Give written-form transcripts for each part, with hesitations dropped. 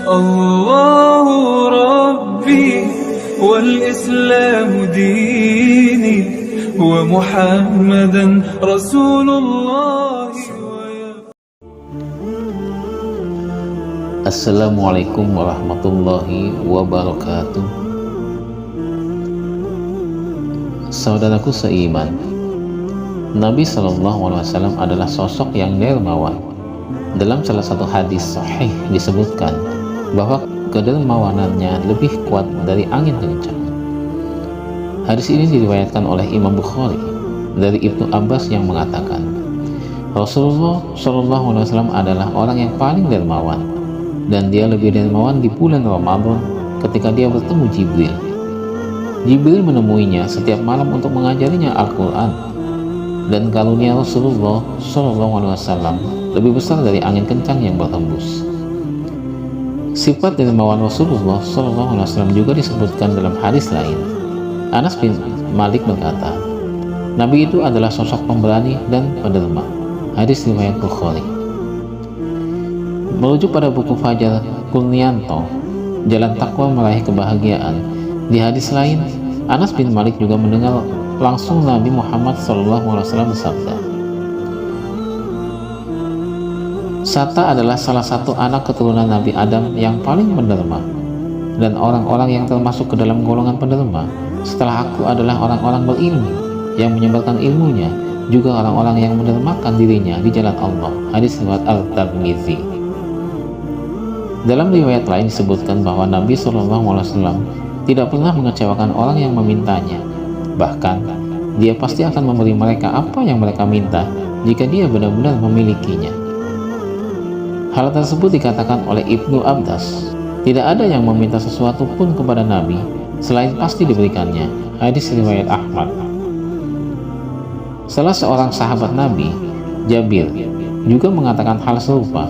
الله ربي والإسلام ديني ومحمدا رسول الله. Assalamualaikum warahmatullahi wabarakatuh. Saudaraku seiman, Nabi SAW adalah sosok yang dermawan. Dalam salah satu hadis sahih disebutkan bahwa kedermawanannya lebih kuat dari angin kencang. Hadis ini diriwayatkan oleh Imam Bukhari dari Ibnu Abbas yang mengatakan, Rasulullah SAW adalah orang yang paling dermawan, dan dia lebih dermawan di bulan Ramadan ketika dia bertemu Jibril. Jibril menemuinya setiap malam untuk mengajarinya Al-Quran, dan karunia Rasulullah SAW lebih besar dari angin kencang yang berhembus. Sifat dermawan Rasulullah SAW juga disebutkan dalam hadis lain. Anas bin Malik berkata, Nabi itu adalah sosok pemberani dan penderma. Hadis riwayat Bukhari. Merujuk pada buku Fajar Kurnianto, Jalan Takwa Meraih Kebahagiaan, di hadis lain, Anas bin Malik juga mendengar langsung Nabi Muhammad SAW bersabda, Sata adalah salah satu anak keturunan Nabi Adam yang paling penderma, dan orang-orang yang termasuk ke dalam golongan penderma setelah aku adalah orang-orang berilmu yang menyebarkan ilmunya, juga orang-orang yang mendermakan dirinya di jalan Allah. Hadis riwayat Al-Tirmidzi. Dalam riwayat lain disebutkan bahwa Nabi SAW tidak pernah mengecewakan orang yang memintanya. Bahkan, dia pasti akan memberi mereka apa yang mereka minta jika dia benar-benar memilikinya. Hal tersebut dikatakan oleh Ibnu Abbas, tidak ada yang meminta sesuatu pun kepada Nabi selain pasti diberikannya. Hadis riwayat Ahmad. Salah seorang sahabat Nabi, Jabir, juga mengatakan hal serupa.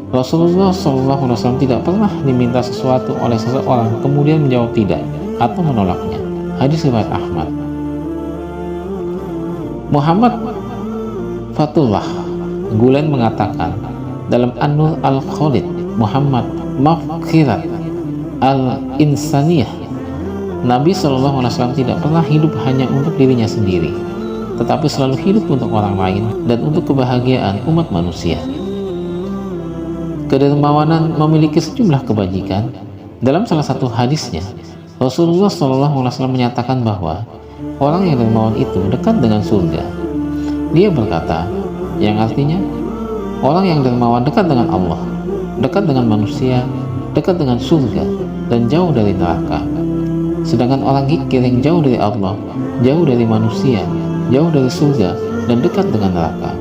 Rasulullah SAW tidak pernah diminta sesuatu oleh seseorang kemudian menjawab tidak atau menolaknya. Hadis riwayat Ahmad. Muhammad Fatullah Gulen mengatakan dalam An-Nur Al-Khalid, Muhammad Mafkirat Al-Insaniyah, Nabi SAW tidak pernah hidup hanya untuk dirinya sendiri, tetapi selalu hidup untuk orang lain dan untuk kebahagiaan umat manusia. Kedermawanan memiliki sejumlah kebajikan. Dalam salah satu hadisnya, Rasulullah SAW menyatakan bahwa orang yang dermawan itu dekat dengan surga. Dia berkata, yang artinya, orang yang dermawan dekat dengan Allah, dekat dengan manusia, dekat dengan surga, dan jauh dari neraka. Sedangkan orang kikir yang jauh dari Allah, jauh dari manusia, jauh dari surga, dan dekat dengan neraka.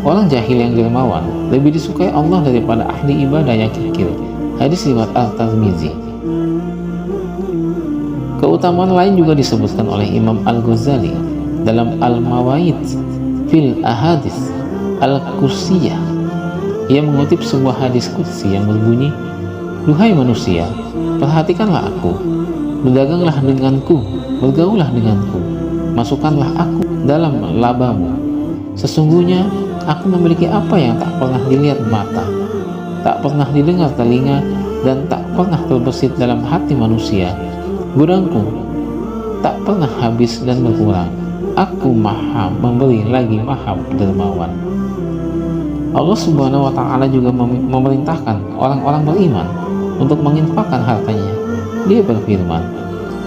Orang jahil yang dermawan lebih disukai Allah daripada ahli ibadah yang kikir. Hadis riwayat Al-Tirmidzi. Keutamaan lain juga disebutkan oleh Imam Al-Ghazali dalam Al-Mawaid fil Ahadits Al-Qudsiyah. Ia mengutip sebuah hadis qudsi yang berbunyi, Duhai manusia, perhatikanlah aku, berdaganglah denganku, bergaulah denganku, masukkanlah aku dalam labamu. Sesungguhnya aku memiliki apa yang tak pernah dilihat mata, tak pernah didengar telinga, dan tak pernah terbesit dalam hati manusia. Gudangku tak pernah habis dan berkurang. Aku maha memberi lagi maha dermawan. Allah Subhanahu wa Ta'ala juga memerintahkan orang-orang beriman untuk menginfakkan hartanya. Dia berfirman,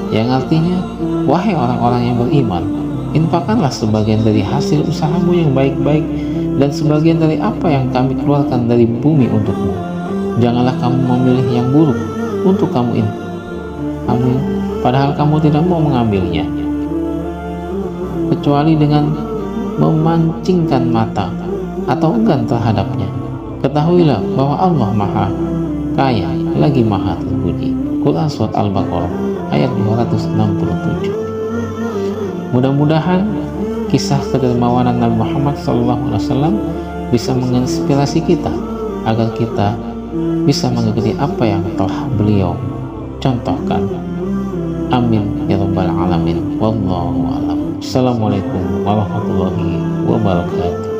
yang artinya, wahai orang-orang yang beriman, infakkanlah sebagian dari hasil usahamu yang baik-baik dan sebagian dari apa yang kami keluarkan dari bumi untukmu. Janganlah kamu memilih yang buruk untuk kamu padahal kamu tidak mau mengambilnya, kecuali dengan memancingkan mata atau enggan terhadapnya. Ketahuilah bahwa Allah maha kaya lagi maha terpuji. Quran Surat Al-Baqarah ayat 267. Mudah-mudahan kisah kedermawanan Nabi Muhammad SAW bisa menginspirasi kita agar kita bisa mengikuti apa yang telah beliau contohkan. Amin ya rabbal alamin. Wallahu a'lam. Assalamualaikum warahmatullahi wabarakatuh.